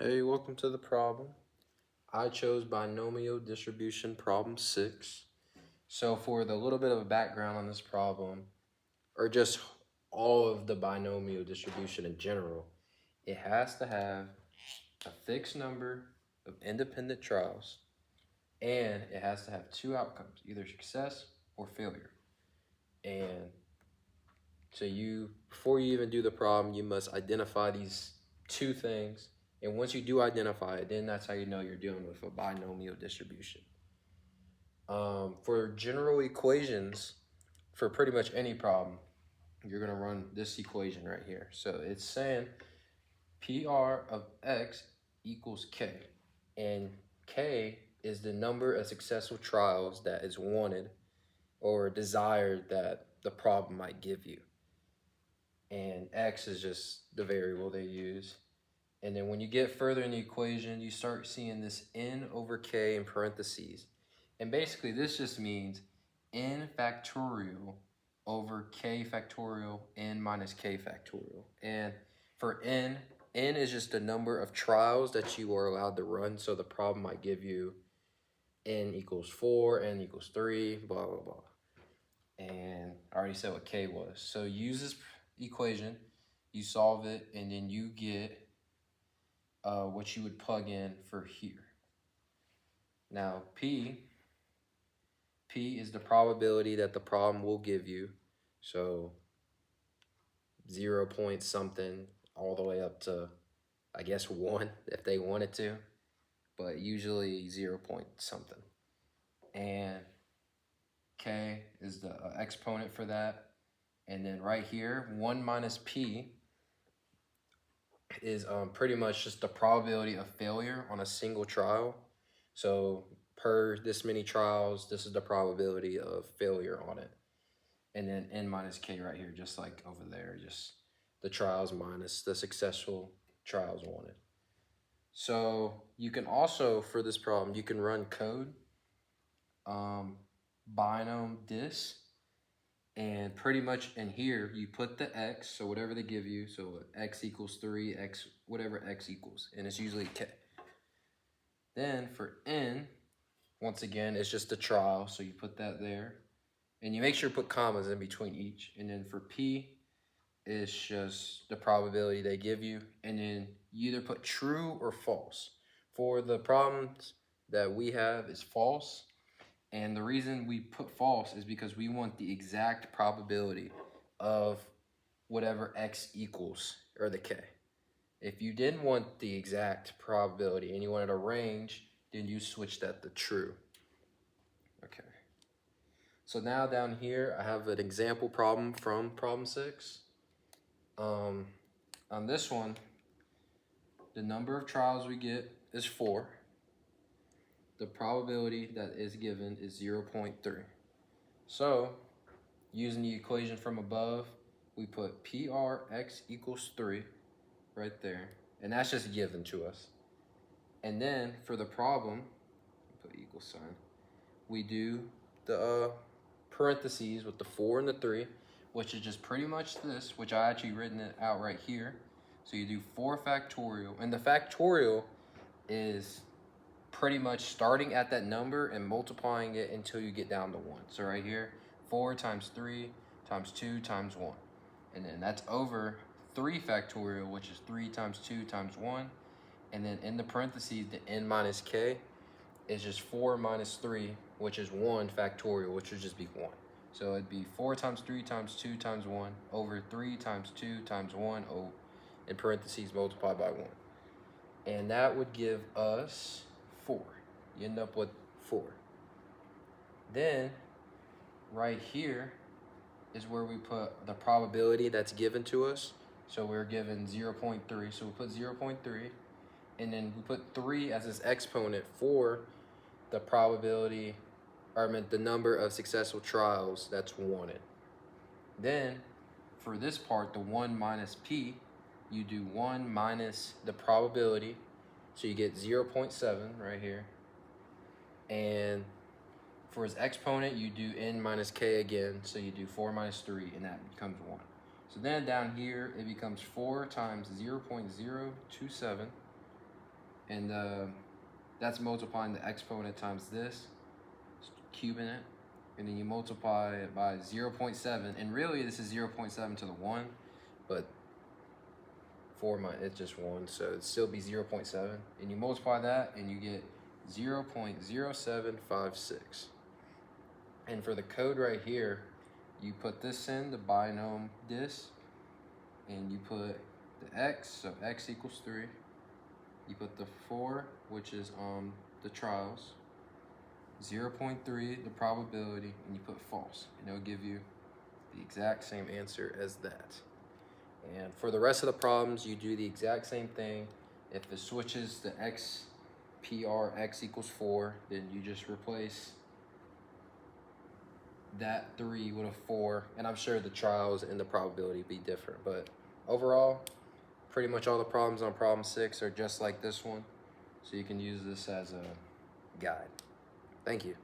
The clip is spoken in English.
Hey, welcome to the problem. I chose binomial distribution problem 6. So for the little bit of a background on this problem, or just all of the binomial distribution in general, it has to have a fixed number of independent trials, and it has to have two outcomes, either success or failure. And so before you even do the problem, you must identify these two things. And once you do identify it, then that's how you know you're dealing with a binomial distribution. For general equations, for pretty much any problem, you're going to run this equation right here. So it's saying PR of x equals k. And k is the number of successful trials that is wanted or desired that the problem might give you. And x is just the variable they use. And then when you get further in the equation, you start seeing this n over k in parentheses. And basically this just means n factorial over k factorial n minus k factorial. And for n is just the number of trials that you are allowed to run. So the problem might give you n equals 4, n equals 3, blah, blah, blah. And I already said what k was. So use this equation, you solve it, and then you get what you would plug in for here. Now, P is the probability that the problem will give you. So 0 point something all the way up to, I guess, 1 if they wanted to, but usually 0 point something. And K is the exponent for that. And then right here, 1 minus P is pretty much just the probability of failure on a single trial. So per this many trials, this is the probability of failure on it. And then n minus k right here, just like over there, just the trials minus the successful trials wanted. So you can also, for this problem, you can run code, binom dis, and pretty much in here, you put the x, so whatever they give you, so x equals 3, x, whatever x equals, and it's usually k. Then for n, once again, it's just a trial, so you put that there. And you make sure to put commas in between each. And then for p, it's just the probability they give you. And then you either put true or false. For the problems that we have is false. And the reason we put false is because we want the exact probability of whatever x equals, or the k. If you didn't want the exact probability and you wanted a range, then you switch that to true. Okay. So now down here, I have an example problem from problem 6. On this one, the number of trials we get is 4. The probability that is given is 0 0.3. So, using the equation from above, we put PRX equals 3 right there. And that's just given to us. And then for the problem, put equal sign, we do the parentheses with the 4 and the 3, which is just pretty much this, which I actually written it out right here. So you do 4 factorial, and the factorial is pretty much starting at that number and multiplying it until you get down to 1. So right here, 4 times 3 times 2 times 1. And then that's over 3 factorial, which is 3 times 2 times 1. And then in the parentheses, the n minus k is just 4 minus 3, which is 1 factorial, which would just be 1. So it'd be 4 times 3 times 2 times 1 over 3 times 2 times 1 in parentheses multiplied by 1. And that would give us 4. You end up with 4. Then right here is where we put the probability that's given to us. So we're given 0 0.3. So we put 0 0.3. And then we put 3 as this exponent for the probability, or I meant the number of successful trials that's wanted. Then for this part, the 1 minus p, you do 1 minus the probability. So you get 0 0.7 right here. And for his exponent, you do n minus k again. So you do 4 minus 3, and that becomes 1. So then down here, it becomes 4 times 0 0.027 And that's multiplying the exponent times this, cubing it, and then you multiply it by 0.7, and really this is 0.7 to the 1, but it's just 1, so it'd still be 0.7, and you multiply that and you get 0.0756. And for the code right here, you put this in, the binom this, and you put the x, so x equals 3. You put the 4, which is the trials, 0.3, the probability, and you put false, and it'll give you the exact same answer as that. And for the rest of the problems, you do the exact same thing. If it switches to x equals 4, then you just replace that 3 with a 4, and I'm sure the trials and the probability be different, but overall, pretty much all the problems on problem 6 are just like this one, so you can use this as a guide. Thank you.